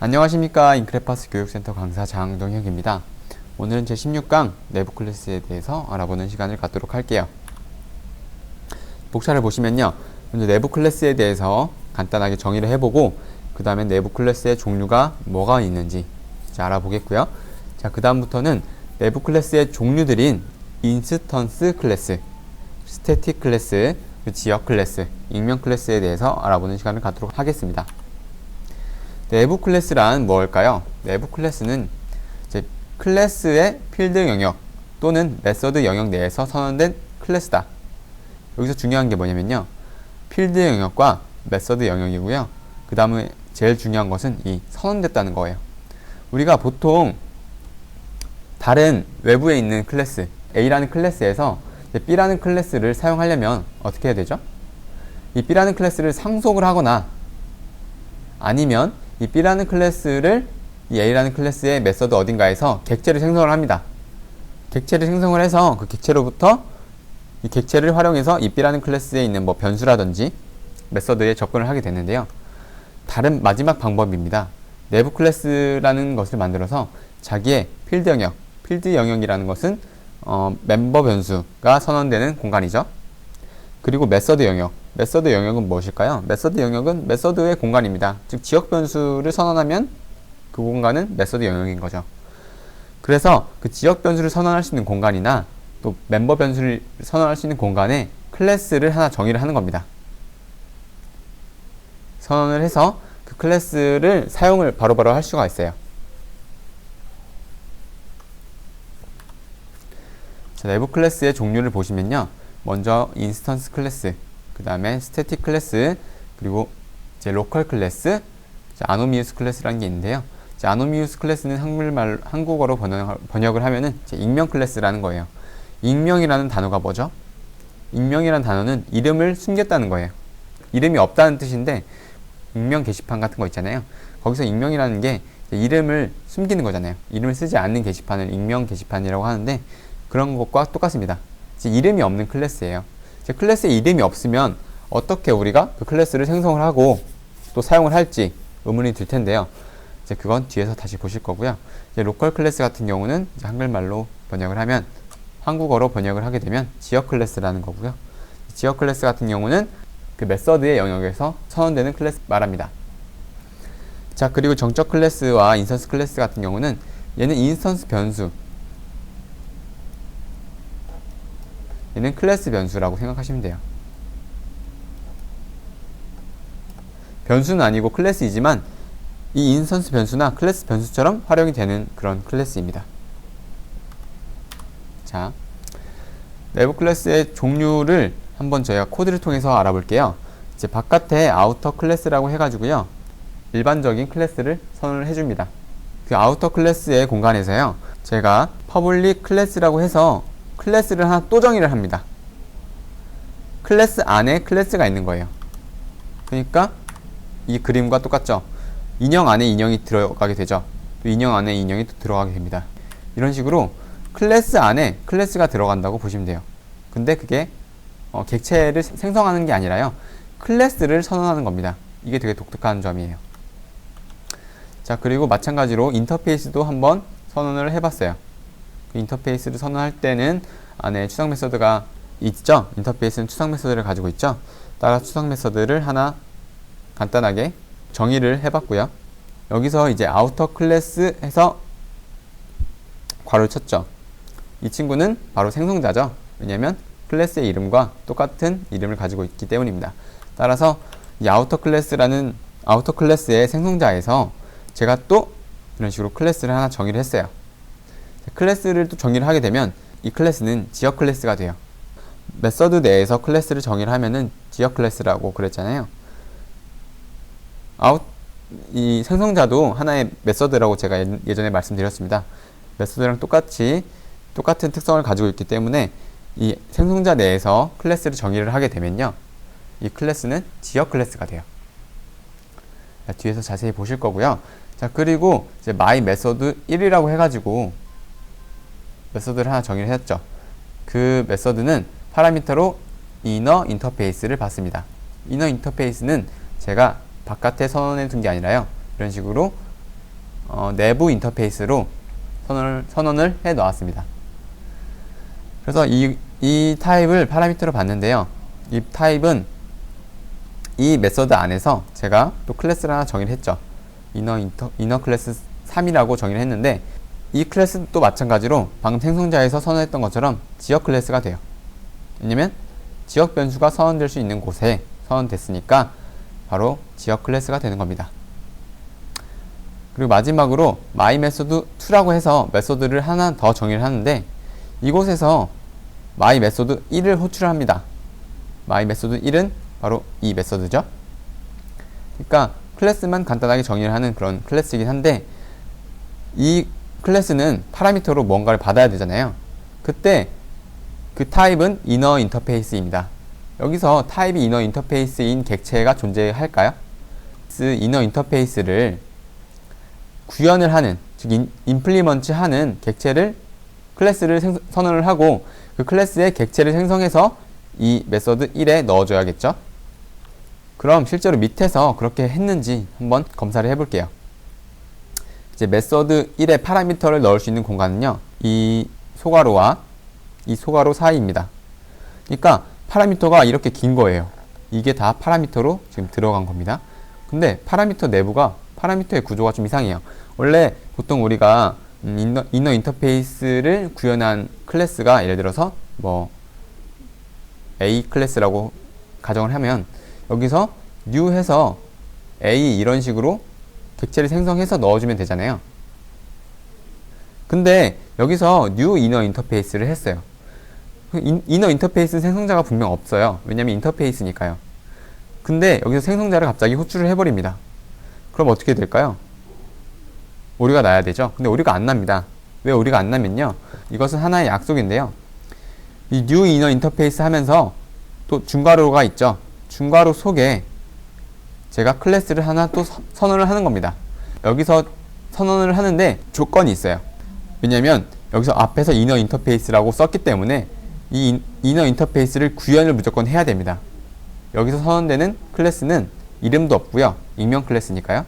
안녕하십니까. 인크레파스 교육센터 강사 장동혁입니다. 오늘은 제16강 내부 클래스에 대해서 알아보는 시간을 갖도록 할게요. 복차를 보시면요, 먼저 내부 클래스에 대해서 간단하게 정의를 해보고 그 다음에 내부 클래스의 종류가 뭐가 있는지 알아보겠고요. 자, 그 다음부터는 내부 클래스의 종류들인 인스턴스 클래스, 스태틱 클래스, 지역 클래스, 익명 클래스에 대해서 알아보는 시간을 갖도록 하겠습니다. 내부 클래스란 뭘까요? 내부 클래스는 이제 클래스의 필드 영역 또는 메서드 영역 내에서 선언된 클래스다. 여기서 중요한 게 뭐냐면요, 필드 영역과 메서드 영역이고요. 그 다음에 제일 중요한 것은 이 선언됐다는 거예요. 우리가 보통 다른 외부에 있는 클래스 A라는 클래스에서 B라는 클래스를 사용하려면 어떻게 해야 되죠? 이 B라는 클래스를 상속을 하거나 아니면 이 B라는 클래스를 이 A라는 클래스의 메서드 어딘가에서 객체를 생성을 합니다. 객체를 생성을 해서 그 객체로부터 이 객체를 활용해서 이 B라는 클래스에 있는 뭐 변수라든지 메서드에 접근을 하게 되는데요. 다른 마지막 방법입니다. 내부 클래스라는 것을 만들어서 자기의 필드 영역, 필드 영역이라는 것은 멤버 변수가 선언되는 공간이죠. 그리고 메서드 영역, 메서드 영역은 무엇일까요? 메서드 영역은 메서드의 공간입니다. 즉 지역 변수를 선언하면 그 공간은 메서드 영역인 거죠. 그래서 그 지역 변수를 선언할 수 있는 공간이나 또 멤버 변수를 선언할 수 있는 공간에 클래스를 하나 정의를 하는 겁니다. 선언을 해서 그 클래스를 사용을 바로바로 할 수가 있어요. 자, 내부 클래스의 종류를 보시면요, 먼저 인스턴스 클래스, 그 다음에 스태틱 클래스, 그리고 이제 로컬 클래스, 아노미우스 클래스라는 게 있는데요. 아노미우스 클래스는 한국어로 번역을 하면은 익명 클래스라는 거예요. 익명이라는 단어가 뭐죠? 익명이라는 단어는 이름을 숨겼다는 거예요. 이름이 없다는 뜻인데 익명 게시판 같은 거 있잖아요. 거기서 익명이라는 게 이름을 숨기는 거잖아요. 이름을 쓰지 않는 게시판을 익명 게시판이라고 하는데 그런 것과 똑같습니다. 이름이 없는 클래스예요. 클래스에 이름이 없으면 어떻게 우리가 그 클래스를 생성을 하고 또 사용을 할지 의문이 들 텐데요. 그건 뒤에서 다시 보실 거고요. 로컬 클래스 같은 경우는 한글말로 번역을 하면, 한국어로 번역을 하게 되면 지역 클래스라는 거고요. 지역 클래스 같은 경우는 그 메서드의 영역에서 선언되는 클래스 말합니다. 자, 그리고 정적 클래스와 인스턴스 클래스 같은 경우는 얘는 인스턴스 변수, 얘는 클래스 변수라고 생각하시면 돼요. 변수는 아니고 클래스이지만 이 인스턴스 변수나 클래스 변수처럼 활용이 되는 그런 클래스입니다. 자, 내부 클래스의 종류를 한번 저희가 코드를 통해서 알아볼게요. 이제 바깥에 아우터 클래스라고 해가지고요, 일반적인 클래스를 선언을 해줍니다. 그 아우터 클래스의 공간에서요, 제가 퍼블릭 클래스라고 해서 클래스를 하나 또 정의를 합니다. 클래스 안에 클래스가 있는 거예요. 그러니까 이 그림과 똑같죠. 인형 안에 인형이 들어가게 되죠. 또 인형 안에 인형이 또 들어가게 됩니다. 이런 식으로 클래스 안에 클래스가 들어간다고 보시면 돼요. 근데 그게 객체를 생성하는 게 아니라요, 클래스를 선언하는 겁니다. 이게 되게 독특한 점이에요. 자, 그리고 마찬가지로 인터페이스도 한번 선언을 해봤어요. 그 인터페이스를 선언할 때는 안에 추상 메서드가 있죠. 인터페이스는 추상 메서드를 가지고 있죠. 따라서 추상 메서드를 하나 간단하게 정의를 해봤고요. 여기서 이제 아우터 클래스 해서 괄호를 쳤죠. 이 친구는 바로 생성자죠. 왜냐면 클래스의 이름과 똑같은 이름을 가지고 있기 때문입니다. 따라서 이 아우터 클래스라는 아우터 클래스의 생성자에서 제가 또 이런 식으로 클래스를 하나 정의를 했어요. 클래스를 또 정의를 하게 되면 이 클래스는 지역 클래스가 돼요. 메서드 내에서 클래스를 정의를 하면은 지역 클래스라고 그랬잖아요. 이 생성자도 하나의 메서드라고 제가 예전에 말씀드렸습니다. 메서드랑 똑같은 특성을 가지고 있기 때문에 이 생성자 내에서 클래스를 정의를 하게 되면요, 이 클래스는 지역 클래스가 돼요. 자, 뒤에서 자세히 보실 거고요. 자, 그리고 이제 my 메서드 1이라고 해가지고 메서드를 하나 정의를 했죠. 그 메서드는 파라미터로 이너 인터페이스를 받습니다. 이너 인터페이스는 제가 바깥에 선언해 둔 게 아니라요, 이런 식으로 내부 인터페이스로 선언을 해 놓았습니다. 그래서 이 타입을 파라미터로 봤는데요. 이 타입은 이 메서드 안에서 제가 또 클래스를 하나 정의를 했죠. 이너 클래스 3이라고 정의를 했는데, 이 클래스도 또 마찬가지로 방금 생성자에서 선언했던 것처럼 지역 클래스가 돼요. 왜냐면 지역 변수가 선언될 수 있는 곳에 선언됐으니까 바로 지역 클래스가 되는 겁니다. 그리고 마지막으로 myMethod2라고 해서 메소드를 하나 더 정의를 하는데, 이곳에서 myMethod 1을 호출을 합니다. myMethod 1은 바로 이 메소드죠. 그러니까 클래스만 간단하게 정의를 하는 그런 클래스이긴 한데, 이 클래스는 파라미터로 뭔가를 받아야 되잖아요. 그때 그 타입은 이너 인터페이스입니다. 여기서 타입이 이너 인터페이스인 객체가 존재할까요? 이너 인터페이스를 구현을 하는, 즉 임플리먼트 하는 객체를 클래스를 선언을 하고, 그 클래스의 객체를 생성해서 이 메서드 1에 넣어줘야겠죠. 그럼 실제로 밑에서 그렇게 했는지 한번 검사를 해볼게요. 이제 메서드 1에 파라미터를 넣을 수 있는 공간은요, 이 소괄호와 이 소괄호 사이입니다. 그러니까 파라미터가 이렇게 긴 거예요. 이게 다 파라미터로 지금 들어간 겁니다. 근데 파라미터 내부가, 파라미터의 구조가 좀 이상해요. 원래 보통 우리가 이너 인터페이스를 구현한 클래스가 예를 들어서 뭐 A 클래스라고 가정을 하면, 여기서 new 해서 A 이런 식으로 객체를 생성해서 넣어주면 되잖아요. 근데 여기서 new inner 인터페이스를 했어요. 이너 인터페이스 생성자가 분명 없어요. 왜냐면 인터페이스니까요. 근데 여기서 생성자를 갑자기 호출을 해버립니다. 그럼 어떻게 될까요? 오류가 나야 되죠. 근데 오류가 안 납니다. 왜 오류가 안 나면요, 이것은 하나의 약속인데요. 이 new inner 인터페이스 하면서 또 중괄호가 있죠. 중괄호 속에 제가 클래스를 하나 또 선언을 하는 겁니다. 여기서 선언을 하는데 조건이 있어요. 왜냐면 여기서 앞에서 이너 인터페이스라고 썼기 때문에 이 이너 인터페이스를 구현을 무조건 해야 됩니다. 여기서 선언되는 클래스는 이름도 없고요. 익명 클래스니까요.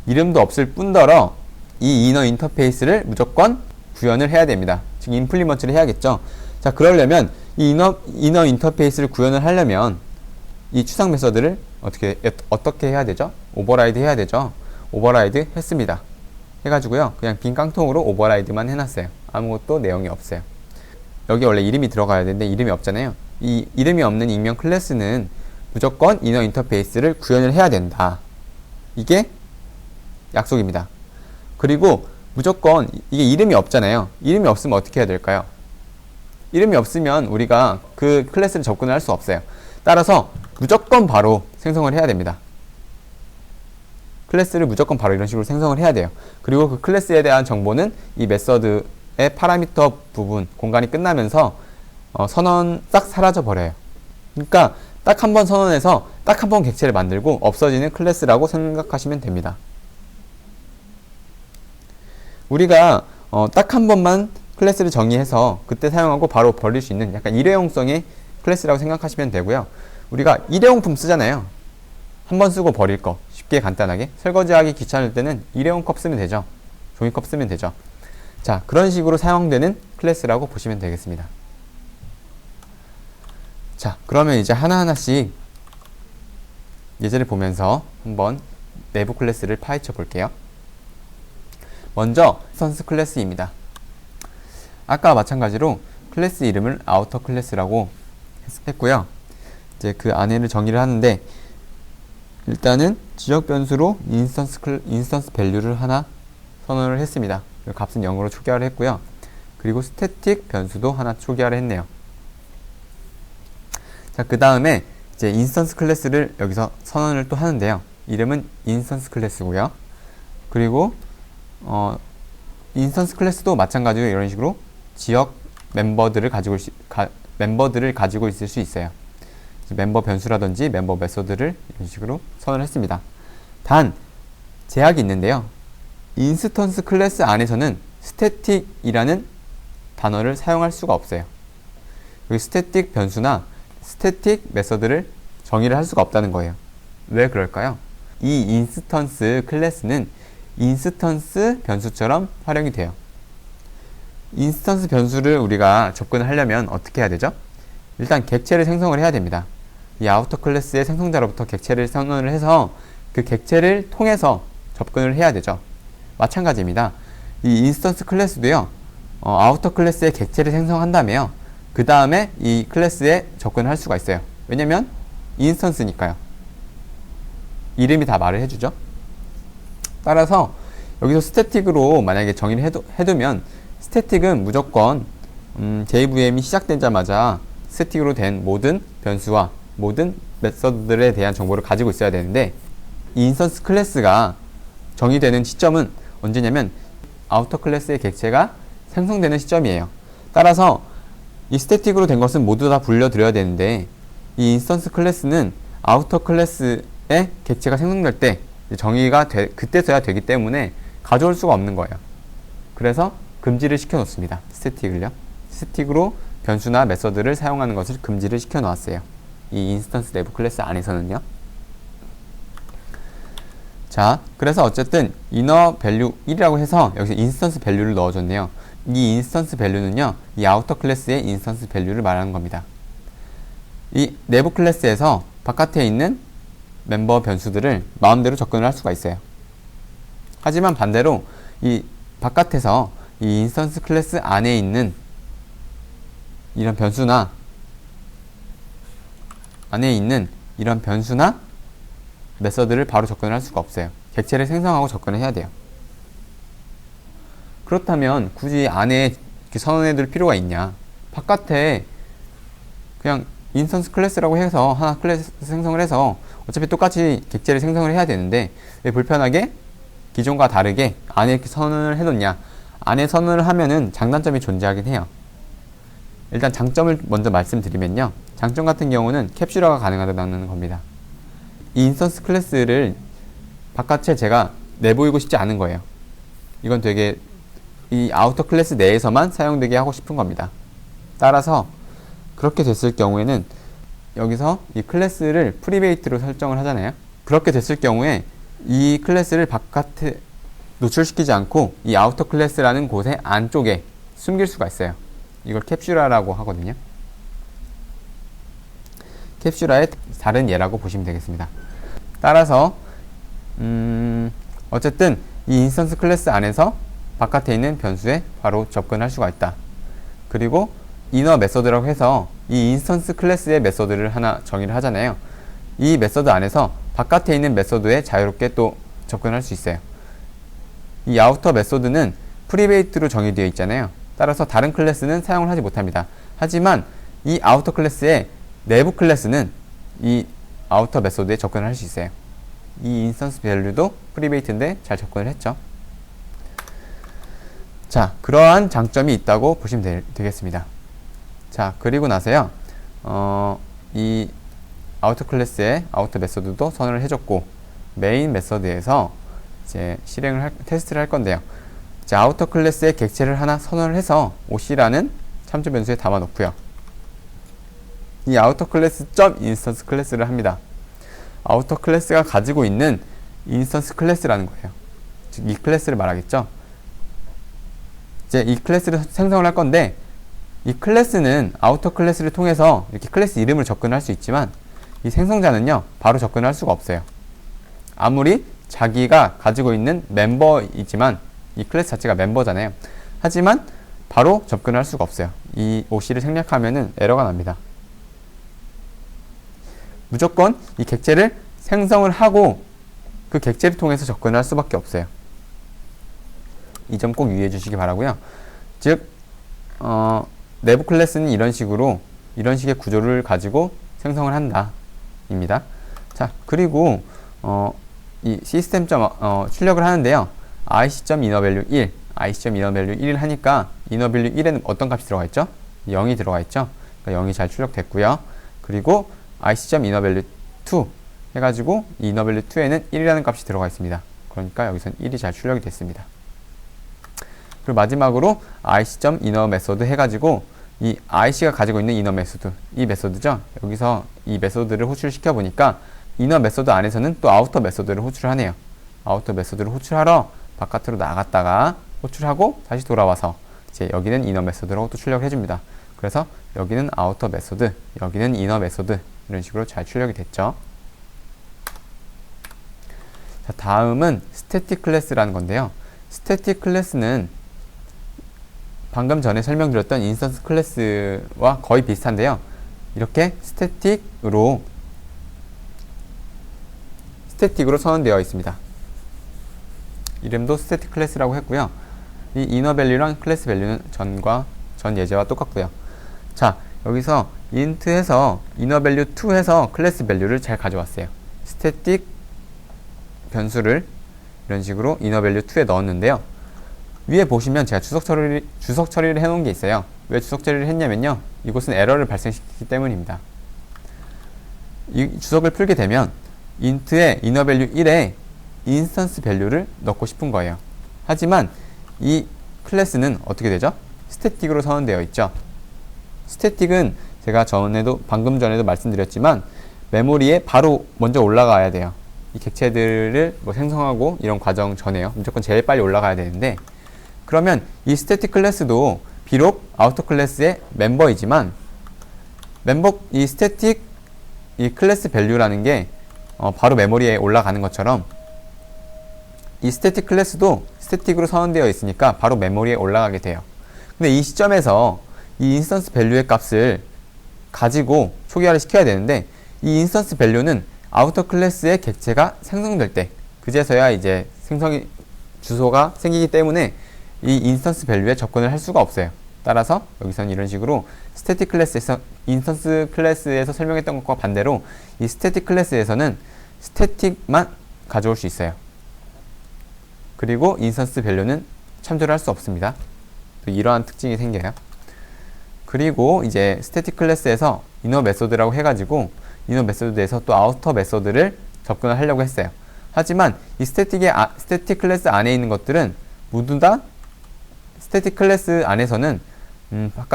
이름도 없을 뿐더러 이 이너 인터페이스를 무조건 구현을 해야 됩니다. 즉 임플리먼트를 해야겠죠. 자, 그러려면 이 이너 인터페이스를 구현을 하려면 이 추상 메서드를 어떻게 해야 되죠? 오버라이드 해야 되죠. 오버라이드 했습니다. 해가지고요, 그냥 빈 깡통으로 오버라이드만 해놨어요. 아무것도 내용이 없어요. 여기 원래 이름이 들어가야 되는데 이름이 없잖아요. 이 이름이 없는 익명 클래스는 무조건 이너 인터페이스를 구현을 해야 된다. 이게 약속입니다. 그리고 무조건 이게 이름이 없잖아요. 이름이 없으면 어떻게 해야 될까요? 이름이 없으면 우리가 그 클래스를 접근을 할 수 없어요. 따라서 무조건 바로 생성을 해야 됩니다. 클래스를 무조건 바로 이런 식으로 생성을 해야 돼요. 그리고 그 클래스에 대한 정보는 이 메서드의 파라미터 부분, 공간이 끝나면서 선언 싹 사라져 버려요. 그러니까 딱 한 번 선언해서 딱 한 번 객체를 만들고 없어지는 클래스라고 생각하시면 됩니다. 우리가 딱 한 번만 클래스를 정의해서 그때 사용하고 바로 버릴 수 있는 약간 일회용성의 클래스라고 생각하시면 되고요. 우리가 일회용품 쓰잖아요. 한 번 쓰고 버릴 거, 쉽게 간단하게 설거지하기 귀찮을 때는 일회용 컵 쓰면 되죠. 종이컵 쓰면 되죠. 자, 그런 식으로 사용되는 클래스라고 보시면 되겠습니다. 자, 그러면 이제 하나하나씩 예제를 보면서 한번 내부 클래스를 파헤쳐 볼게요. 먼저 인스턴스 클래스입니다. 아까와 마찬가지로 클래스 이름을 아우터 클래스라고 했고요. 이제 그 안에를 정의를 하는데, 일단은 지역 변수로 인스턴스 밸류를 하나 선언을 했습니다. 값은 0으로 초기화를 했고요. 그리고 스태틱 변수도 하나 초기화를 했네요. 자, 그 다음에 이제 인스턴스 클래스를 여기서 선언을 또 하는데요. 이름은 인스턴스 클래스고요. 그리고 인스턴스 클래스도 마찬가지로 이런 식으로 지역 멤버들을 가지고 있을 수 있어요. 멤버 변수라든지 멤버 메소드를 이런 식으로 선언을 했습니다. 단 제약이 있는데요. 인스턴스 클래스 안에서는 스태틱이라는 단어를 사용할 수가 없어요. 여기 스태틱 변수나 스태틱 메소드를 정의를 할 수가 없다는 거예요. 왜 그럴까요? 이 인스턴스 클래스는 인스턴스 변수처럼 활용이 돼요. 인스턴스 변수를 우리가 접근을 하려면 어떻게 해야 되죠? 일단 객체를 생성을 해야 됩니다. 이 아우터 클래스의 생성자로부터 객체를 선언을 해서 그 객체를 통해서 접근을 해야 되죠. 마찬가지입니다. 이 인스턴스 클래스도요, 아우터 클래스의 객체를 생성한 다음에요, 그 다음에 이 클래스에 접근을 할 수가 있어요. 왜냐면 인스턴스니까요. 이름이 다 말을 해주죠. 따라서 여기서 스태틱으로 만약에 정의를 해두면 스태틱은 무조건 JVM이 시작되자마자 스태틱으로 된 모든 변수와 모든 메서드들에 대한 정보를 가지고 있어야 되는데, 이 인스턴스 클래스가 정의되는 시점은 언제냐면 아우터 클래스의 객체가 생성되는 시점이에요. 따라서 이 스태틱으로 된 것은 모두 다 불려드려야 되는데, 이 인스턴스 클래스는 아우터 클래스의 객체가 생성될 때 정의가 그때서야 되기 때문에 가져올 수가 없는 거예요. 그래서 금지를 시켜 놓습니다. 스태틱을요. 스태틱으로 변수나 메서드를 사용하는 것을 금지를 시켜 놓았어요. 이 인스턴스 내부 클래스 안에서는요. 자, 그래서 어쨌든 이너 밸류 1이라고 해서 여기서 인스턴스 밸류를 넣어줬네요. 이 인스턴스 밸류는요, 이 아우터 클래스의 인스턴스 밸류를 말하는 겁니다. 이 내부 클래스에서 바깥에 있는 멤버 변수들을 마음대로 접근을 할 수가 있어요. 하지만 반대로 이 바깥에서 이 인스턴스 클래스 안에 있는 이런 변수나 메서드를 바로 접근을 할 수가 없어요. 객체를 생성하고 접근을 해야 돼요. 그렇다면 굳이 안에 이렇게 선언해둘 필요가 있냐? 바깥에 그냥 인스턴스 클래스라고 해서 하나 클래스 생성을 해서 어차피 똑같이 객체를 생성을 해야 되는데 왜 불편하게 기존과 다르게 안에 이렇게 선언을 해놓냐? 안에 선언을 하면은 장단점이 존재하긴 해요. 일단 장점을 먼저 말씀드리면요, 장점 같은 경우는 캡슐화가 가능하다는 겁니다. 이 인스턴스 클래스를 바깥에 제가 내보이고 싶지 않은 거예요. 이건 되게 이 아우터 클래스 내에서만 사용되게 하고 싶은 겁니다. 따라서 그렇게 됐을 경우에는 여기서 이 클래스를 프리베이트로 설정을 하잖아요. 그렇게 됐을 경우에 이 클래스를 바깥에 노출시키지 않고 이 아우터 클래스라는 곳의 안쪽에 숨길 수가 있어요. 이걸 캡슐화라고 하거든요. 캡슐화의 다른 예라고 보시면 되겠습니다. 따라서 어쨌든 이 인스턴스 클래스 안에서 바깥에 있는 변수에 바로 접근할 수가 있다. 그리고 이너 메서드라고 해서 이 인스턴스 클래스의 메서드를 하나 정의를 하잖아요. 이 메서드 안에서 바깥에 있는 메서드에 자유롭게 또 접근할 수 있어요. 이 아우터 메서드는 프리베이트로 정의되어 있잖아요. 따라서 다른 클래스는 사용을 하지 못합니다. 하지만 이 아우터 클래스의 내부 클래스는 이 아우터 메서드에 접근을 할 수 있어요. 이 인스턴스 밸류도 프리베이트인데 잘 접근을 했죠. 자, 그러한 장점이 있다고 보시면 되겠습니다. 자, 그리고 나서요, 이 아우터 클래스의 아우터 메서드도 선언을 해줬고, 메인 메서드에서 이제 테스트를 할 건데요. 자, 아우터 클래스의 객체를 하나 선언을 해서 OC라는 참조 변수에 담아 놓고요. 이 아우터 클래스 인스턴스 클래스를 합니다. 아우터 클래스가 가지고 있는 인스턴스 클래스라는 거예요. 즉, 이 클래스를 말하겠죠. 이제 이 클래스를 생성을 할 건데, 이 클래스는 아우터 클래스를 통해서 이렇게 클래스 이름을 접근할 수 있지만, 이 생성자는요, 바로 접근할 수가 없어요. 아무리 자기가 가지고 있는 멤버이지만, 이 클래스 자체가 멤버잖아요. 하지만 바로 접근할 수가 없어요. 이 OC를 생략하면은 에러가 납니다. 무조건 이 객체를 생성을 하고 그 객체를 통해서 접근할 수밖에 없어요. 이 점 꼭 유의해 주시기 바라고요. 즉, 내부 클래스는 이런 식의 구조를 가지고 생성을 한다 입니다. 자, 그리고 이 시스템 출력을 하는데요. ic.innervalue 1, ic.innervalue 1을 하니까 innervalue 1에는 어떤 값이 들어가 있죠? 0이 들어가 있죠. 그러니까 0이 잘 출력됐고요. 그리고 ic.innervalue 2 해가지고 이 innervalue 2에는 1이라는 값이 들어가 있습니다. 그러니까 여기서는 1이 잘 출력이 됐습니다. 그리고 마지막으로 ic.innerMethod 해가지고 이 IC가 가지고 있는 inner 메소드, 이 메소드죠. 여기서 이 메소드를 호출시켜 보니까 inner 메소드 안에서는 또 outer 메소드를 호출하네요. outer 메소드를 호출하러 바깥으로 나갔다가 호출하고 다시 돌아와서 이제 여기는 이너 메소드라고 또 출력을 해줍니다. 그래서 여기는 아우터 메소드, 여기는 이너 메소드 이런 식으로 잘 출력이 됐죠. 자, 다음은 스태틱 클래스라는 건데요. 스태틱 클래스는 방금 전에 설명드렸던 인스턴스 클래스와 거의 비슷한데요. 이렇게 스태틱으로 선언되어 있습니다. 이름도 스태틱 클래스라고 했고요. 이 이너 밸류랑 클래스 밸류는 전 예제와 똑같고요. 자, 여기서 int 해서 이너 밸류 2 해서 클래스 밸류를 잘 가져왔어요. 스태틱 변수를 이런 식으로 이너 밸류 2에 넣었는데요. 위에 보시면 제가 주석 처리를 해놓은 게 있어요. 왜 주석 처리를 했냐면요. 이곳은 에러를 발생시키기 때문입니다. 이 주석을 풀게 되면 int의 이너 밸류 1에 인스턴스 밸류를 넣고 싶은 거예요. 하지만 이 클래스는 어떻게 되죠? 스태틱으로 선언되어 있죠. 스태틱은 제가 방금 전에도 말씀드렸지만 메모리에 바로 먼저 올라가야 돼요. 이 객체들을 생성하고 이런 과정 전에요. 무조건 제일 빨리 올라가야 되는데, 그러면 이 스태틱 클래스도 비록 아우터 클래스의 멤버이지만 이 스태틱 이 클래스 밸류라는 게 바로 메모리에 올라가는 것처럼 이 스태틱 클래스도 스태틱으로 선언되어 있으니까 바로 메모리에 올라가게 돼요. 근데 이 시점에서 이 인스턴스 밸류의 값을 가지고 초기화를 시켜야 되는데, 이 인스턴스 밸류는 아우터 클래스의 객체가 생성될 때 그제서야 이제 주소가 생기기 때문에 이 인스턴스 밸류에 접근을 할 수가 없어요. 따라서 여기서는 이런 식으로 스태틱 클래스에서 인스턴스 클래스에서 설명했던 것과 반대로 이 스태틱 클래스에서는 스태틱만 가져올 수 있어요. 그리고 인스턴스 밸류는 참조를 할 수 없습니다. 이러한 특징이 생겨요. 그리고 이제 스태틱 클래스에서 이너 메소드라고 해가지고 이너 메소드에서 또 아우터 메소드를 접근을 하려고 했어요. 하지만 이 스태틱 클래스 안에 있는 것들은 모두 다 스태틱 클래스 안에서는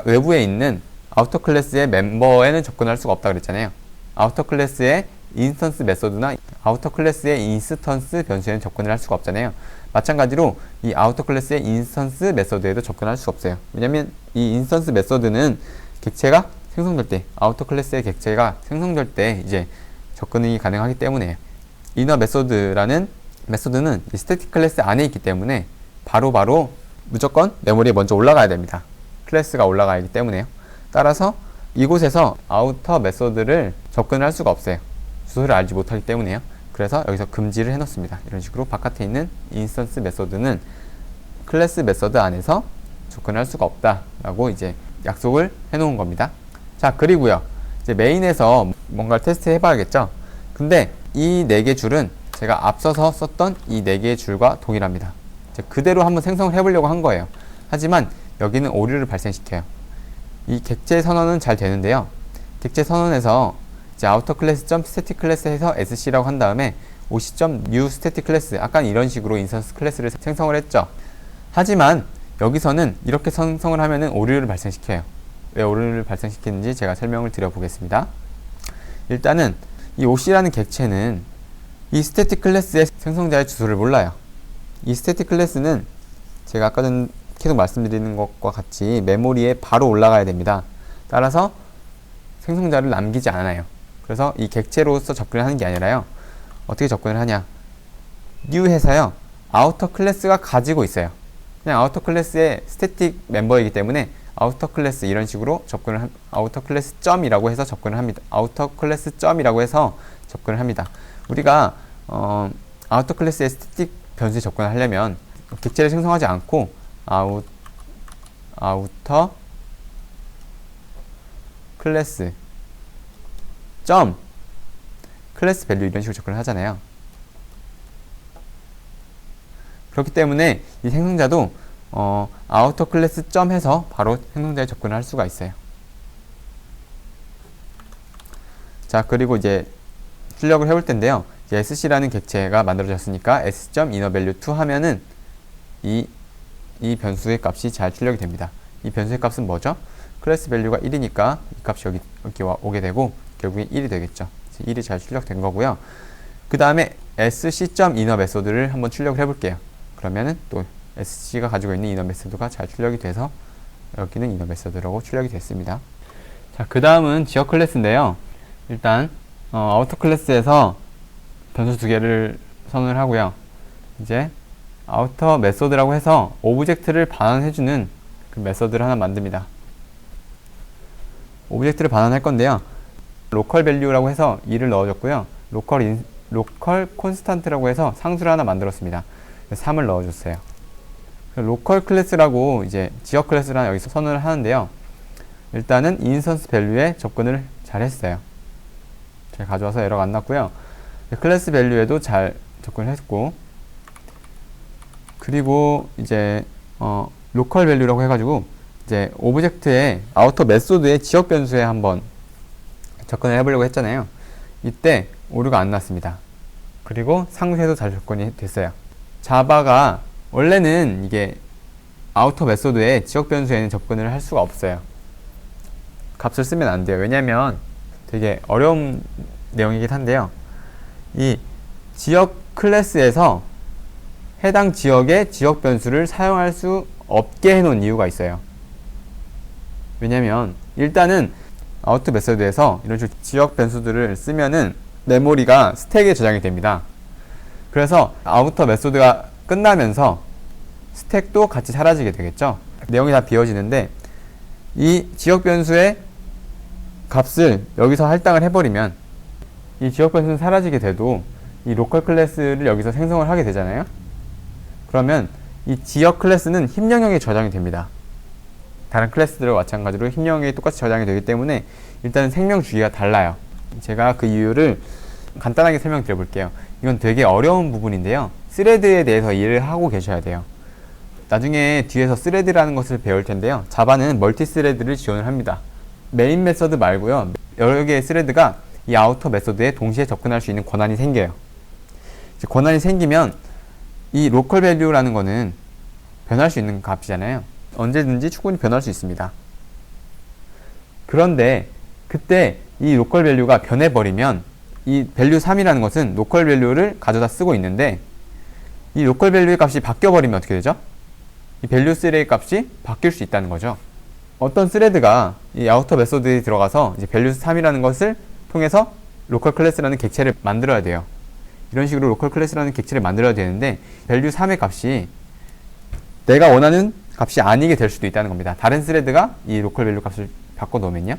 외부에 있는 아우터 클래스의 멤버에는 접근할 수가 없다 그랬잖아요. 아우터 클래스의 인스턴스 메소드나 아우터 클래스의 인스턴스 변수에는 접근을 할 수가 없잖아요. 마찬가지로 이 아우터 클래스의 인스턴스 메소드에도 접근할 수가 없어요. 왜냐면 이 인스턴스 메소드는 객체가 생성될 때, 아우터 클래스의 객체가 생성될 때 이제 접근이 가능하기 때문에, 이너 메소드는 이 스태틱 클래스 안에 있기 때문에 바로 무조건 메모리에 먼저 올라가야 됩니다. 클래스가 올라가야 하기 때문에요. 따라서 이곳에서 아우터 메소드를 접근을 할 수가 없어요. 주소를 알지 못하기 때문에요. 그래서 여기서 금지를 해놓습니다. 이런 식으로 바깥에 있는 인스턴스 메소드는 클래스 메소드 안에서 접근할 수가 없다라고 이제 약속을 해놓은 겁니다. 자, 그리고요, 이제 메인에서 뭔가를 테스트 해봐야겠죠. 근데 이 4개 줄은 제가 앞서서 썼던 이 4개의 줄과 동일합니다. 그대로 한번 생성을 해보려고 한 거예요. 하지만 여기는 오류를 발생시켜요. 이 객체 선언은 잘 되는데요. 객체 선언에서 이제 outer class static class 해서 sc라고 한 다음에 oc.new static class, 아까 이런 식으로 인스턴스 클래스를 생성을 했죠. 하지만 여기서는 이렇게 생성을 하면은 오류를 발생시켜요. 왜 오류를 발생시키는지 제가 설명을 드려보겠습니다. 일단은 이 oc라는 객체는 이 스태틱 클래스의 생성자의 주소를 몰라요. 이 스태틱 클래스는 제가 아까 전 계속 말씀드리는 것과 같이 메모리에 바로 올라가야 됩니다. 따라서 생성자를 남기지 않아요. 그래서 이 객체로서 접근을 하는 게 아니라요. 어떻게 접근을 하냐? new 해서요. 아우터 클래스가 가지고 있어요. 그냥 아우터 클래스의 스태틱 멤버이기 때문에 아우터 클래스 이런 식으로 아우터 클래스 점이라고 해서 접근을 합니다. 아우터 클래스 점이라고 해서 접근을 합니다. 우리가 아우터 클래스의 스태틱 변수에 접근을 하려면 객체를 생성하지 않고 아우터 클래스 점 클래스 밸류 이런 식으로 접근을 하잖아요. 그렇기 때문에 이 생성자도 아우터 클래스 점 해서 바로 생성자에 접근을 할 수가 있어요. 자, 그리고 이제 출력을 해볼 텐데요. 이제 sc라는 객체가 만들어졌으니까 s.innervalue2 하면은 이 변수의 값이 잘 출력이 됩니다. 이 변수의 값은 뭐죠? 클래스 밸류가 1이니까 이 값이 여기 오게 되고 결국에 1이 되겠죠. 1이 잘 출력된 거고요. 그 다음에 sc.inner 메소드를 한번 출력을 해볼게요. 그러면은 또 SC가 가지고 있는 이너 메소드가 잘 출력이 돼서 여기는 이너 메소드라고 출력이 됐습니다. 자, 그 다음은 지역 클래스인데요. 일단 아우터 클래스에서 변수 두 개를 선언을 하고요. 이제 아우터 메소드라고 해서 오브젝트를 반환해주는 그 메소드를 하나 만듭니다. 오브젝트를 반환할 건데요. 로컬 밸류라고 해서 2를 넣어줬고요. 로컬 콘스탄트라고 해서 상수를 하나 만들었습니다. 3을 넣어줬어요. 로컬 클래스라고 이제 지역 클래스를 하나 여기서 선언을 하는데요. 일단은 인스턴스 밸류에 접근을 잘 했어요. 잘 가져와서 에러가 안 났고요. 클래스 밸류에도 잘 접근을 했고, 그리고 이제 로컬 밸류라고 해가지고 이제 오브젝트의 아우터 메소드의 지역 변수에 한번 접근을 해보려고 했잖아요. 이때 오류가 안 났습니다. 그리고 상수에도 잘 접근이 됐어요. 자바가 원래는 이게 아우터 메소드의 지역 변수에는 접근을 할 수가 없어요. 값을 쓰면 안 돼요. 왜냐면 되게 어려운 내용이긴 한데요. 이 지역 클래스에서 해당 지역의 지역 변수를 사용할 수 없게 해놓은 이유가 있어요. 왜냐면 일단은 아우터 메소드에서 이런 식으로 지역 변수들을 쓰면은 메모리가 스택에 저장이 됩니다. 그래서 아우터 메소드가 끝나면서 스택도 같이 사라지게 되겠죠. 내용이 다 비워지는데 이 지역 변수의 값을 여기서 할당을 해버리면 이 지역 변수는 사라지게 돼도 이 로컬 클래스를 여기서 생성을 하게 되잖아요. 그러면 이 지역 클래스는 힘 영역에 저장이 됩니다. 다른 클래스들과 마찬가지로 힘 영역에 똑같이 저장이 되기 때문에 일단은 생명 주기가 달라요. 제가 그 이유를 간단하게 설명드려 볼게요. 이건 되게 어려운 부분인데요. 스레드에 대해서 이해를 하고 계셔야 돼요. 나중에 뒤에서 스레드라는 것을 배울 텐데요. 자바는 멀티 스레드를 지원을 합니다. 메인 메서드 말고요. 여러 개의 스레드가 이 아우터 메소드에 동시에 접근할 수 있는 권한이 생겨요. 이제 권한이 생기면 이 로컬 밸류라는 거는 변할 수 있는 값이잖아요. 언제든지 충분히 변할 수 있습니다. 그런데 그때 이 로컬 밸류가 변해버리면 이 밸류 3이라는 것은 로컬 밸류를 가져다 쓰고 있는데 이 로컬 밸류의 값이 바뀌어버리면 어떻게 되죠? 이 밸류 3의 값이 바뀔 수 있다는 거죠. 어떤 스레드가 이 아우터 메소드에 들어가서 이제 밸류 3이라는 것을 통해서 로컬 클래스라는 객체를 만들어야 돼요. 이런 식으로 로컬 클래스라는 객체를 만들어야 되는데 밸류 3의 값이 내가 원하는 값이 아니게 될 수도 있다는 겁니다. 다른 스레드가 이 로컬 밸류 값을 바꿔 놓으면요.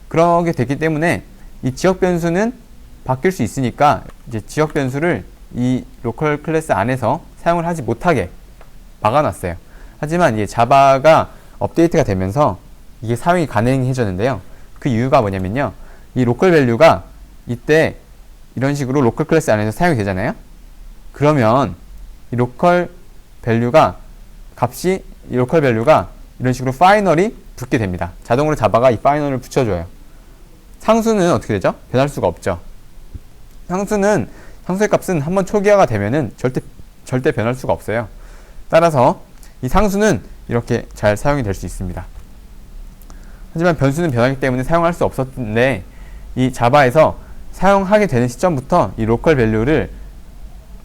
그렇게 됐기 때문에 이 지역 변수는 바뀔 수 있으니까 이제 지역 변수를 이 로컬 클래스 안에서 사용을 하지 못하게 막아놨어요. 하지만 이게 자바가 업데이트가 되면서 이게 사용이 가능해졌는데요. 그 이유가 뭐냐면요. 이 로컬 밸류가 이때 이런 식으로 로컬 클래스 안에서 사용이 되잖아요. 그러면 이 로컬 밸류가 값이 이 로컬 밸류가 이런 식으로 파이널이 붙게 됩니다. 자동으로 자바가 이 파이널을 붙여줘요. 상수는 어떻게 되죠? 변할 수가 없죠. 상수의 값은 한번 초기화가 되면은 절대 변할 수가 없어요. 따라서 이 상수는 이렇게 잘 사용이 될 수 있습니다. 하지만 변수는 변하기 때문에 사용할 수 없었는데 이 자바에서 사용하게 되는 시점부터 이 로컬 밸류를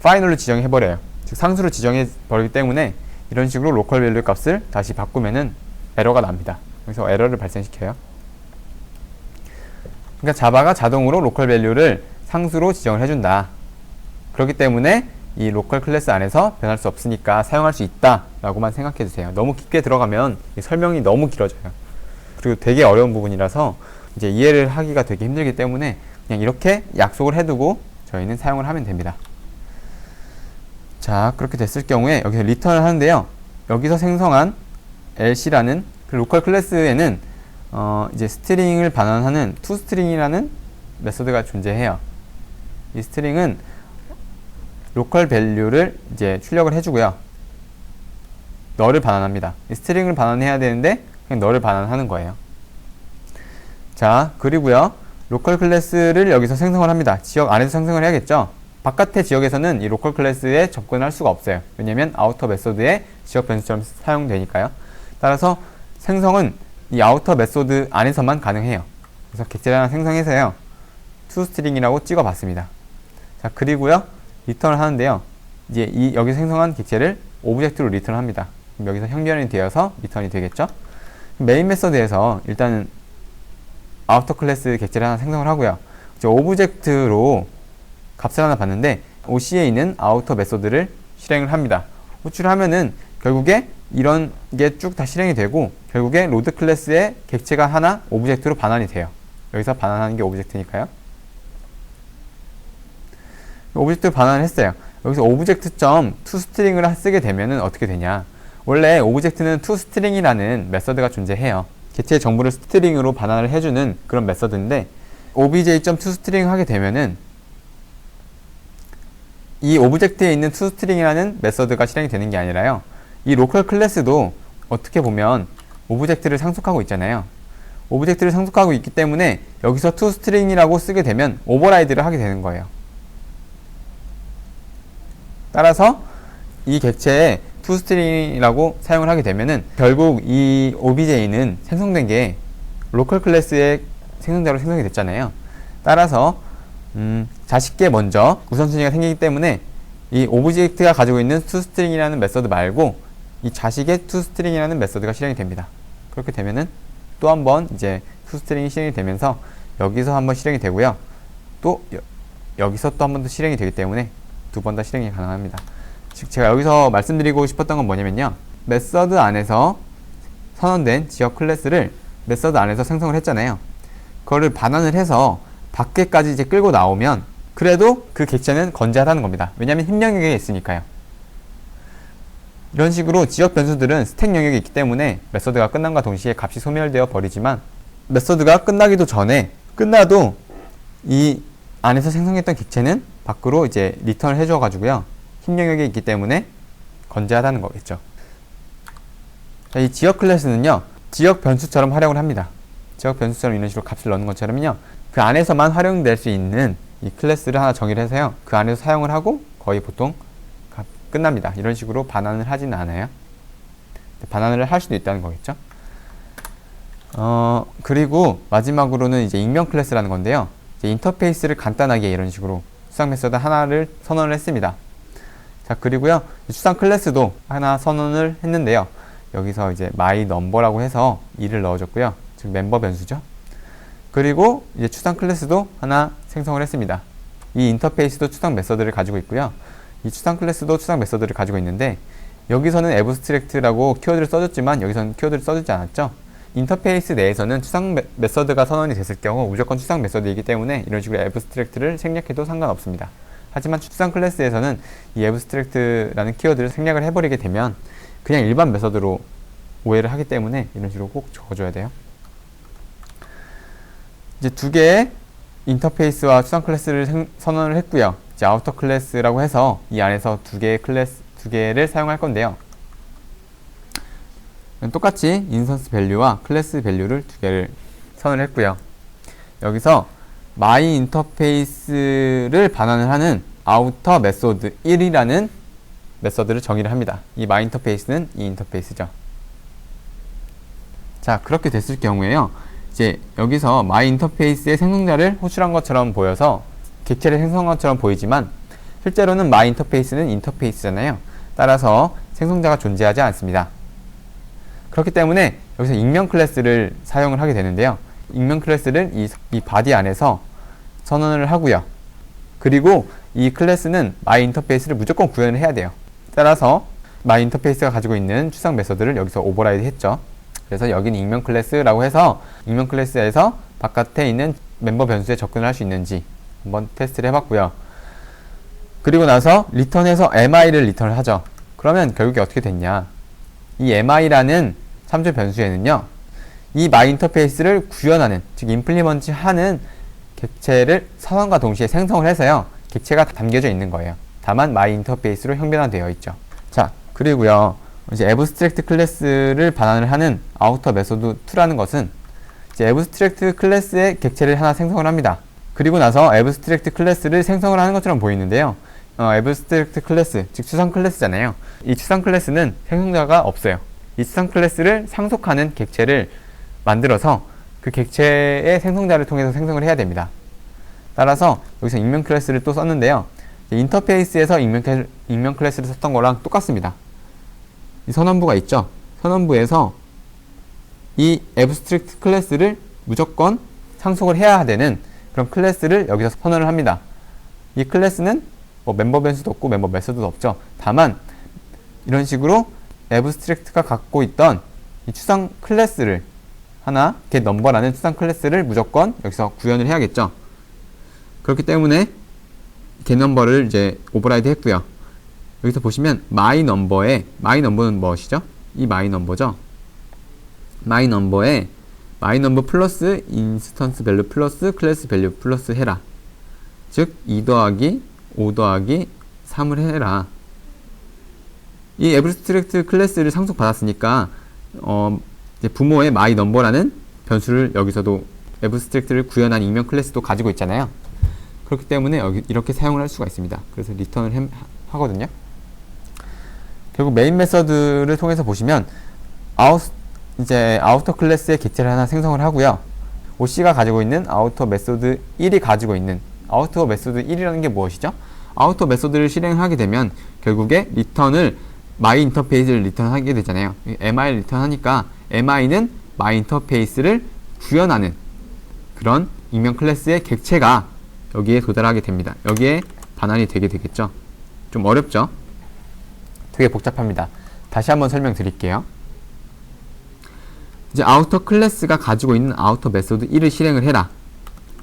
파이널로 지정해 버려요. 즉 상수로 지정해 버리기 때문에 이런 식으로 로컬 밸류 값을 다시 바꾸면은 에러가 납니다. 그래서 에러를 발생시켜요. 그러니까 자바가 자동으로 로컬 밸류를 상수로 지정을 해준다. 그렇기 때문에 이 로컬 클래스 안에서 변할 수 없으니까 사용할 수 있다 라고만 생각해 주세요. 너무 깊게 들어가면 설명이 너무 길어져요. 그리고 되게 어려운 부분이라서 이제 이해를 하기가 되게 힘들기 때문에 그냥 이렇게 약속을 해두고 저희는 사용을 하면 됩니다. 자, 그렇게 됐을 경우에 여기서 리턴을 하는데요. 여기서 생성한 LC라는 그 로컬 클래스에는 이제 스트링을 반환하는 toString이라는 메소드가 존재해요. 이 스트링은 로컬 밸류를 이제 출력을 해주고요. 널을 반환합니다. 이 스트링을 반환해야 되는데 그냥 널을 반환하는 거예요. 자, 그리고요. 로컬 클래스를 여기서 생성을 합니다. 지역 안에서 생성을 해야겠죠. 바깥의 지역에서는 이 로컬 클래스에 접근할 수가 없어요. 왜냐면 아우터 메소드의 지역 변수처럼 사용되니까요. 따라서 생성은 이 아우터 메소드 안에서만 가능해요. 그래서 객체를 하나 생성해서요. toString이라고 찍어봤습니다. 자, 그리고요. 리턴을 하는데요. 이제 여기 생성한 객체를 오브젝트로 리턴합니다. 여기서 형변이 되어서 리턴이 되겠죠. 메인 메서드에서 일단은 아우터 클래스 객체를 하나 생성을 하고요. 이제 오브젝트로 값을 하나 받는데 OC에 있는 아우터 메서드를 실행을 합니다. 호출을 하면은 결국에 이런 게 쭉 다 실행이 되고 결국에 로드 클래스의 객체가 하나 오브젝트로 반환이 돼요. 여기서 반환하는 게 오브젝트니까요. 오브젝트로 반환을 했어요. 여기서 오브젝트.toString을 쓰게 되면은 어떻게 되냐. 원래 오브젝트는 toString이라는 메서드가 존재해요. 객체의 정보를 스트링으로 반환을 해주는 그런 메서드인데 obj.toString 하게 되면은 이 오브젝트에 있는 toString이라는 메서드가 실행이 되는 게 아니라요. 이 로컬 클래스도 어떻게 보면 오브젝트를 상속하고 있잖아요. 오브젝트를 상속하고 있기 때문에 여기서 toString이라고 쓰게 되면 오버라이드를 하게 되는 거예요. 따라서 이 객체에 toString이라고 사용을 하게 되면은 결국 이 OBJ는 생성된 게 로컬 클래스의 생성자로 생성이 됐잖아요. 따라서 자식께 먼저 우선순위가 생기기 때문에 이 오브젝트가 가지고 있는 toString이라는 메서드 말고 이 자식의 toString이라는 메서드가 실행이 됩니다. 그렇게 되면은 또 한 번 이제 toString이 실행이 되면서 여기서 한번 실행이 되고요. 또 여기서 또 한 번 더 실행이 되기 때문에 두 번 다 실행이 가능합니다. 즉 제가 여기서 말씀드리고 싶었던 건 뭐냐면요. 메서드 안에서 선언된 지역 클래스를 메서드 안에서 생성을 했잖아요. 그거를 반환을 해서 밖에까지 이제 끌고 나오면 그래도 그 객체는 건재하다는 겁니다. 왜냐하면 힙 영역에 있으니까요. 이런 식으로 지역 변수들은 스택 영역이 있기 때문에 메서드가 끝남과 동시에 값이 소멸되어 버리지만 메서드가 끝나기도 전에 끝나도 이 안에서 생성했던 객체는 밖으로 이제 리턴을 해줘 가지고요. 힙 영역에 있기 때문에 건재하다는 거겠죠. 자, 이 지역 클래스는요. 지역 변수처럼 활용을 합니다. 지역 변수처럼 이런 식으로 값을 넣는 것처럼요. 그 안에서만 활용될 수 있는 이 클래스를 하나 정의를 해서요. 그 안에서 사용을 하고 거의 보통 끝납니다. 이런 식으로 반환을 하지는 않아요. 반환을 할 수도 있다는 거겠죠. 그리고 마지막으로는 이제 익명 클래스라는 건데요. 이제 인터페이스를 간단하게 이런 식으로 추상 메서드 하나를 선언을 했습니다. 자, 그리고요. 추상 클래스도 하나 선언을 했는데요. 여기서 이제 myNumber라고 해서 2를 넣어줬고요. 즉 멤버 변수죠. 그리고 이제 추상 클래스도 하나 생성을 했습니다. 이 인터페이스도 추상 메서드를 가지고 있고요. 이 추상 클래스도 추상 메서드를 가지고 있는데 여기서는 abstract라고 키워드를 써줬지만 여기서는 키워드를 써주지 않았죠. 인터페이스 내에서는 추상 메서드가 선언이 됐을 경우 무조건 추상 메서드이기 때문에 이런 식으로 abstract를 생략해도 상관없습니다. 하지만 추상 클래스에서는 이 abstract라는 키워드를 생략을 해버리게 되면 그냥 일반 메서드로 오해를 하기 때문에 이런 식으로 꼭 적어줘야 돼요. 이제 두 개의 인터페이스와 추상 클래스를 선언을 했고요. 이제 아우터 클래스라고 해서 이 안에서 두 개를 사용할 건데요. 똑같이 인스턴스 밸류와 클래스 밸류를 두 개를 선언을 했고요. 여기서 my 인터페이스를 반환을 하는 아우터 메소드 1이라는 메서드를 정의를 합니다. 이 my 인터페이스는 이 인터페이스죠. 자, 그렇게 됐을 경우에요. 이제 여기서 my 인터페이스의 생성자를 호출한 것처럼 보여서 객체를 생성한 것처럼 보이지만 실제로는 my 인터페이스는 인터페이스잖아요. 따라서 생성자가 존재하지 않습니다. 그렇기 때문에 여기서 익명 클래스를 사용을 하게 되는데요. 익명 클래스를 이 바디 안에서 선언을 하고요. 그리고 이 클래스는 my 인터페이스를 무조건 구현을 해야 돼요. 따라서 my 인터페이스가 가지고 있는 추상 메서드를 여기서 오버라이드 했죠. 그래서 여기는 익명 클래스라고 해서 익명 클래스에서 바깥에 있는 멤버 변수에 접근을 할 수 있는지 한번 테스트를 해봤고요. 그리고 나서 리턴해서 mi를 리턴을 하죠. 그러면 결국에 어떻게 됐냐. 이 mi라는 참조 변수에는요. 이 my 인터페이스를 구현하는, 즉 임플리먼트 하는 객체를 선언과 동시에 생성을 해서요. 객체가 담겨져 있는 거예요. 다만 my 인터페이스로 형변화되어 있죠. 자, 그리고요. 이제 abstract 클래스를 반환을 하는 outer method 2라는 것은 이제 abstract 클래스의 객체를 하나 생성을 합니다. 그리고 나서 abstract 클래스를 생성을 하는 것처럼 보이는데요. abstract 클래스, 즉 추상 클래스잖아요. 이 추상 클래스는 생성자가 없어요. 이 추상 클래스를 상속하는 객체를 만들어서 그 객체의 생성자를 통해서 생성을 해야 됩니다. 따라서 여기서 익명 클래스를 또 썼는데요. 인터페이스에서 익명 클래스를 썼던 거랑 똑같습니다. 이 선언부가 있죠. 선언부에서 이 abstract 클래스를 무조건 상속을 해야 되는 그런 클래스를 여기서 선언을 합니다. 이 클래스는 뭐 멤버 변수도 없고 멤버 메소드도 없죠. 다만 이런 식으로 abstract가 갖고 있던 이 추상 클래스를 하나 get number라는 추상 클래스를 무조건 여기서 구현을 해야겠죠. 그렇기 때문에 get number를 이제 오버라이드 했고요. 여기서 보시면 my number에 my number는 무엇이죠? 이 my number죠. my number에 my number 플러스 instance value 플러스 클래스 value 플러스 해라. 즉 2 더하기 5 더하기 3을 해라. 이 abstract 클래스를 상속받았으니까 이제 부모의 my number라는 변수를 여기서도 abstract를 구현한 익명 클래스도 가지고 있잖아요. 그렇기 때문에 여기 이렇게 사용을 할 수가 있습니다. 그래서 리턴을 하거든요. 결국 메인 메서드를 통해서 보시면 이제 아우터 클래스의 객체를 하나 생성을 하고요. OC가 가지고 있는 아우터 메소드 1이 가지고 있는 아우터 메소드 1이라는 게 무엇이죠? 아우터 메소드를 실행하게 되면 결국에 리턴을 my 인터페이스를 리턴하게 되잖아요. mi를 리턴하니까 mi는 my 인터페이스를 구현하는 그런 익명 클래스의 객체가 여기에 도달하게 됩니다. 여기에 반환이 되게 되겠죠. 좀 어렵죠? 되게 복잡합니다. 다시 한번 설명드릴게요. 이제 아우터 클래스가 가지고 있는 아우터 메소드 1을 실행을 해라.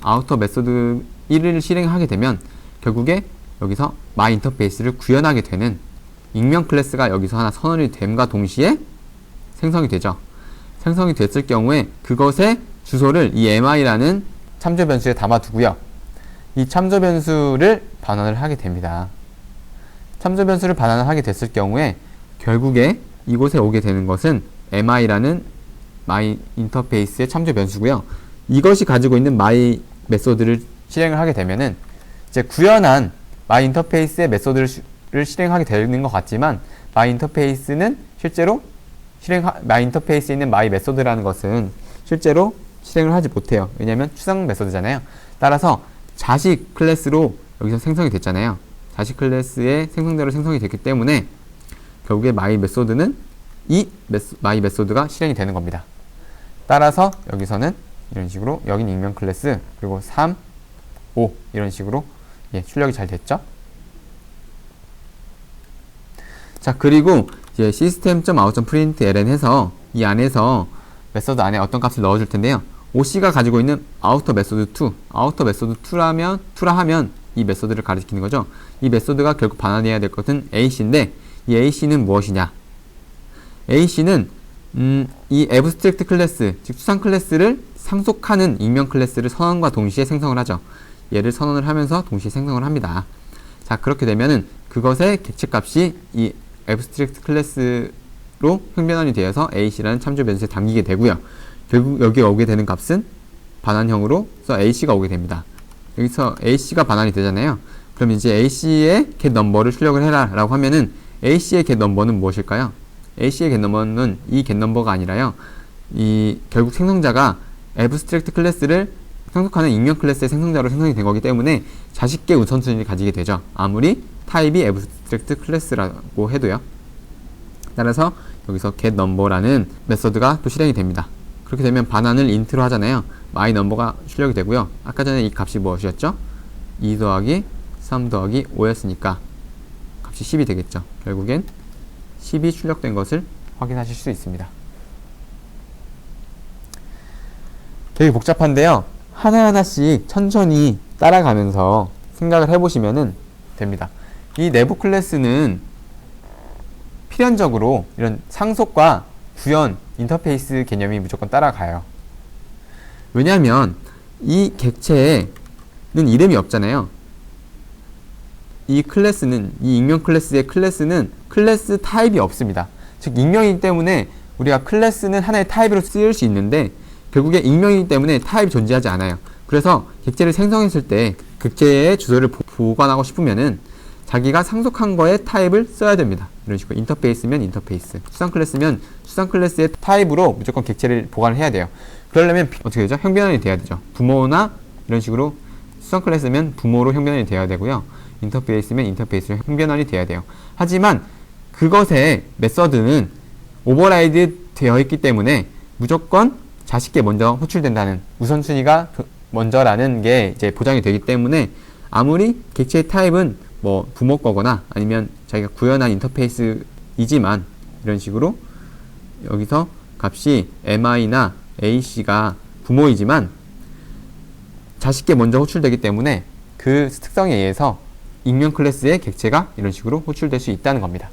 아우터 메소드 1을 실행하게 되면 결국에 여기서 my 인터페이스를 구현하게 되는 익명 클래스가 여기서 하나 선언이 됨과 동시에 생성이 되죠. 생성이 됐을 경우에 그것의 주소를 이 mi라는 참조 변수에 담아두고요. 이 참조 변수를 반환을 하게 됩니다. 참조 변수를 반환을 하게 됐을 경우에 결국에 이곳에 오게 되는 것은 mi라는 my 인터페이스의 참조 변수고요. 이것이 가지고 있는 my 메소드를 실행을 하게 되면은 이제 구현한 my 인터페이스의 메소드를 실행하게 되는 것 같지만 my 인터페이스는 실제로 my 인터페이스에 있는 my 메소드라는 것은 실제로 실행을 하지 못해요. 왜냐하면 추상 메소드잖아요. 따라서 자식 클래스로 여기서 생성이 됐잖아요. 자식 클래스의 생성대로 생성이 됐기 때문에 결국에 my 메소드는 이 my 메소드가 실행이 되는 겁니다. 따라서 여기서는 이런 식으로 여긴 익명 클래스 그리고 3, 5 이런 식으로 출력이 잘 됐죠. 자, 그리고 이제 system.out.println 해서 이 안에서 메소드 안에 어떤 값을 넣어줄 텐데요. OC가 가지고 있는 outer 메소드 2, outer 메소드 2라 하면 이 메소드를 가리키는 거죠. 이 메소드가 결국 반환해야 될 것은 AC인데 이 AC는 무엇이냐? AC는 이 abstract 클래스, 즉 추상 클래스를 상속하는 익명 클래스를 선언과 동시에 생성을 하죠. 얘를 선언을 하면서 동시에 생성을 합니다. 자, 그렇게 되면은 그것의 객체값이 이 abstract 클래스로 횡변환이 되어서 AC라는 참조 변수에 담기게 되고요. 결국 여기에 오게 되는 값은 반환형으로서 AC가 오게 됩니다. 여기서 AC가 반환이 되잖아요. 그럼 이제 AC의 get number를 출력을 해라 라고 하면은 AC의 get number는 무엇일까요? AC의 get number는 이 get number가 아니라요. 이 결국 생성자가 abstract 클래스를 상속하는 익명 클래스의 생성자로 생성이 된 거기 때문에 자식계 우선순위를 가지게 되죠. 아무리 타입이 abstract 클래스라고 해도요. 따라서 여기서 get number라는 메서드가 또 실행이 됩니다. 그렇게 되면 반환을 int로 하잖아요. my number가 출력이 되고요. 아까 전에 이 값이 무엇이었죠? 2 더하기 3 더하기 5였으니까 값이 10이 되겠죠. 결국엔 10이 출력된 것을 확인하실 수 있습니다. 되게 복잡한데요. 하나하나씩 천천히 따라가면서 생각을 해보시면 됩니다. 이 내부 클래스는 필연적으로 이런 상속과 구현, 인터페이스 개념이 무조건 따라가요. 왜냐하면 이 객체에는 이름이 없잖아요. 이 클래스는, 이 익명 클래스의 클래스는 클래스 타입이 없습니다. 즉 익명이기 때문에 우리가 클래스는 하나의 타입으로 쓰일 수 있는데 결국에 익명이기 때문에 타입이 존재하지 않아요. 그래서 객체를 생성했을 때 객체의 주소를 보관하고 싶으면은 자기가 상속한 거에 타입을 써야 됩니다. 이런 식으로 인터페이스면 인터페이스, 수상 클래스면 수상 클래스의 타입으로 무조건 객체를 보관을 해야 돼요. 그러려면 어떻게 되죠? 형변환이 돼야 되죠. 부모나 이런 식으로 수상 클래스면 부모로 형변환이 돼야 되고요. 인터페이스면 인터페이스로 형변환이 돼야 돼요. 하지만 그것의 메서드는 오버라이드 되어 있기 때문에 무조건 자식께 먼저 호출된다는 우선순위가 먼저라는 게 이제 보장이 되기 때문에 아무리 객체의 타입은 뭐 부모 거거나 아니면 자기가 구현한 인터페이스이지만 이런 식으로 여기서 값이 mi나 ac가 부모이지만 자식께 먼저 호출되기 때문에 그 특성에 의해서 익명 클래스의 객체가 이런 식으로 호출될 수 있다는 겁니다.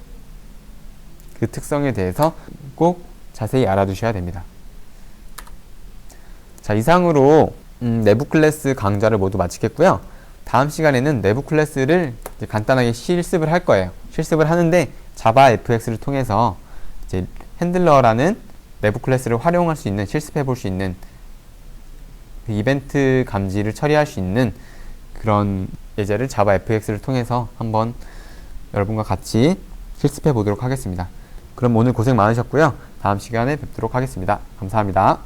그 특성에 대해서 꼭 자세히 알아두셔야 됩니다. 자, 이상으로 내부 클래스 강좌를 모두 마치겠고요. 다음 시간에는 내부 클래스를 이제 간단하게 실습을 할 거예요. 실습을 하는데 자바 fx를 통해서 이제 핸들러라는 내부 클래스를 활용할 수 있는, 실습해 볼 수 있는 그 이벤트 감지를 처리할 수 있는 그런 예제를 자바 fx를 통해서 한번 여러분과 같이 실습해 보도록 하겠습니다. 그럼 오늘 고생 많으셨고요. 다음 시간에 뵙도록 하겠습니다. 감사합니다.